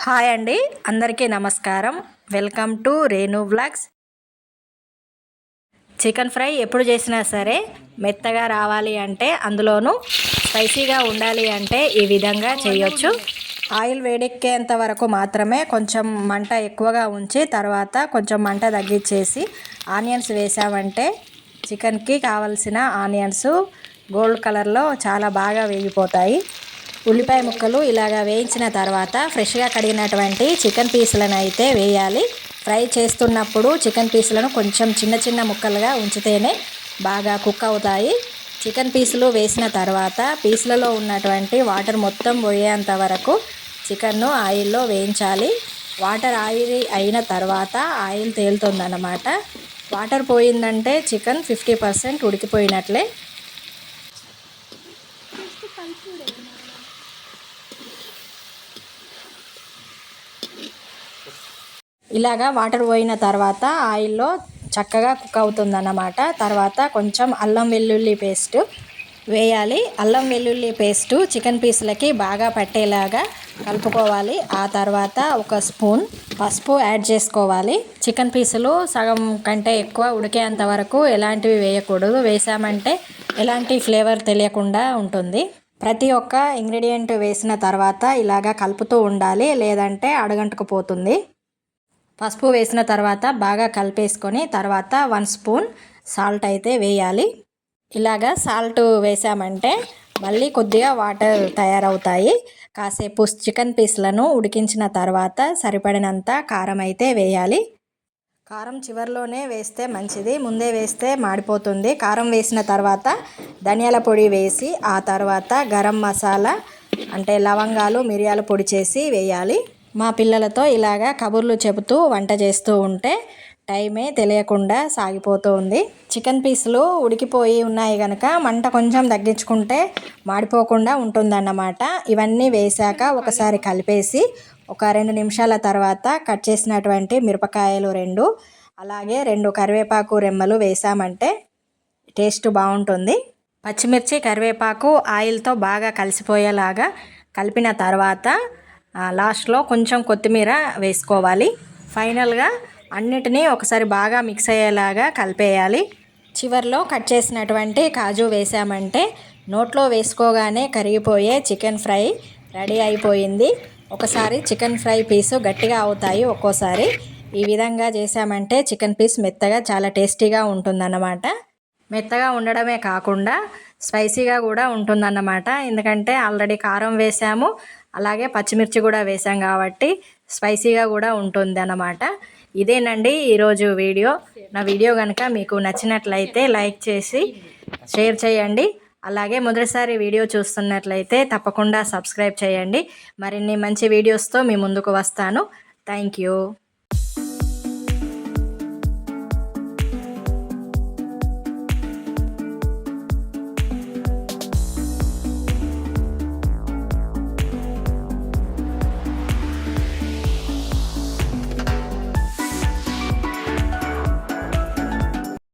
Hi అండి, అందరికీ నమస్కారం. Welcome to Renu vlogs. Chicken fry ఎప్పుడు చేసినా సరే మెత్తగా రావాలి అంటే, అందులోనూ స్పైసీగా ఉండాలి అంటే ఈ విధంగా చేయొచ్చు. ఆయిల్ వేడెక్కేంత వరకు మాత్రమే కొంచెం మంట ఎక్కువగా ఉంచి తర్వాత కొంచెం మంట తగ్గించేసి ఆనియన్స్ వేసామంటే చికెన్కి కావలసిన ఆనియన్స్ గోల్డ్ కలర్లో చాలా బాగా వేగిపోతాయి. ఉల్లిపాయ ముక్కలు ఇలాగా వేయించిన తర్వాత ఫ్రెష్గా కడిగినటువంటి చికెన్ పీసులను అయితే వేయాలి. ఫ్రై చేస్తున్నప్పుడు చికెన్ పీసులను కొంచెం చిన్న చిన్న ముక్కలుగా ఉంచితేనే బాగా కుక్ అవుతాయి. చికెన్ పీసులు వేసిన తర్వాత పీసులలో ఉన్నటువంటి వాటర్ మొత్తం పోయేంత వరకు చికెన్ను ఆయిల్లో వేయించాలి. వాటర్ ఆయిల్ అయిన తర్వాత ఆయిల్ తేలుతుందన్నమాట. వాటర్ పోయిందంటే చికెన్ 50% ఉడికిపోయినట్లే. ఇలాగా వాటర్ పోయిన తర్వాత ఆయిల్లో చక్కగా కుక్ అవుతుందన్నమాట. తర్వాత కొంచెం అల్లం వెల్లుల్లి పేస్ట్ వేయాలి. అల్లం వెల్లుల్లి పేస్టు చికెన్ పీసులకి బాగా పట్టేలాగా కలుపుకోవాలి. ఆ తర్వాత ఒక స్పూన్ పసుపు యాడ్ చేసుకోవాలి. చికెన్ పీసులు సగం కంటే ఎక్కువ ఉడికేంత వరకు ఎలాంటివి వేయకూడదు. వేసామంటే ఎలాంటి ఫ్లేవర్ తెలియకుండా ఉంటుంది. ప్రతి ఒక్క ఇంగ్రీడియంట్ వేసిన తర్వాత ఇలాగా కలుపుతూ ఉండాలి, లేదంటే అడుగంటుకుపోతుంది. పసుపు వేసిన తర్వాత బాగా కలిపేసుకొని తర్వాత 1 స్పూన్ సాల్ట్ అయితే వేయాలి. ఇలాగా సాల్ట్ వేసామంటే మళ్ళీ కొద్దిగా వాటర్ తయారవుతాయి. కాసేపు చికెన్ పీస్లను ఉడికించిన తర్వాత సరిపడినంత కారం అయితే వేయాలి. కారం చివరిలోనే వేస్తే మంచిది, ముందే వేస్తే మాడిపోతుంది. కారం వేసిన తర్వాత ధనియాల పొడి వేసి ఆ తర్వాత గరం మసాలా అంటే లవంగాలు మిరియాల పొడి చేసి వేయాలి. మా పిల్లలతో ఇలాగా కబుర్లు చెబుతూ వంట చేస్తూ ఉంటే టైమే తెలియకుండా సాగిపోతూ ఉంది. చికెన్ పీసులు ఉడికిపోయి ఉన్నాయి కనుక మంట కొంచెం తగ్గించుకుంటే మాడిపోకుండా ఉంటుందన్నమాట. ఇవన్నీ వేశాక ఒకసారి కలిపేసి ఒక 2 నిమిషాల తర్వాత కట్ చేసినటువంటి మిరపకాయలు 2 అలాగే 2 కరివేపాకు రెమ్మలు వేసామంటే టేస్ట్ బాగుంటుంది. పచ్చిమిర్చి కరివేపాకు ఆయిల్తో బాగా కలిసిపోయేలాగా కలిపిన తర్వాత లాస్ట్లో కొంచెం కొత్తిమీర వేసుకోవాలి. ఫైనల్గా అన్నిటినీ ఒకసారి బాగా మిక్స్ అయ్యేలాగా కలిపేయాలి. చివర్లో కట్ చేసినటువంటి కాజు వేసామంటే నోట్లో వేసుకోగానే కరిగిపోయే చికెన్ ఫ్రై రెడీ అయిపోయింది. ఒకసారి చికెన్ ఫ్రై పీసు గట్టిగా అవుతాయి, ఒక్కోసారి ఈ విధంగా చేసామంటే చికెన్ పీస్ మెత్తగా చాలా టేస్టీగా ఉంటుందన్నమాట. మెత్తగా ఉండడమే కాకుండా స్పైసీగా కూడా ఉంటుందన్నమాట. ఎందుకంటే ఆల్రెడీ కారం వేసాము, అలాగే పచ్చిమిర్చి కూడా వేసాం కాబట్టి స్పైసీగా కూడా ఉంటుంది అన్నమాట. ఇదేనండి ఈరోజు వీడియో. నా వీడియో కనుక మీకు నచ్చినట్లయితే లైక్ చేసి షేర్ చేయండి. అలాగే మొదటిసారి వీడియో చూస్తున్నట్లయితే తప్పకుండా సబ్స్క్రైబ్ చేయండి. మరిన్ని మంచి వీడియోస్తో మీ ముందుకు వస్తాను. Thank you.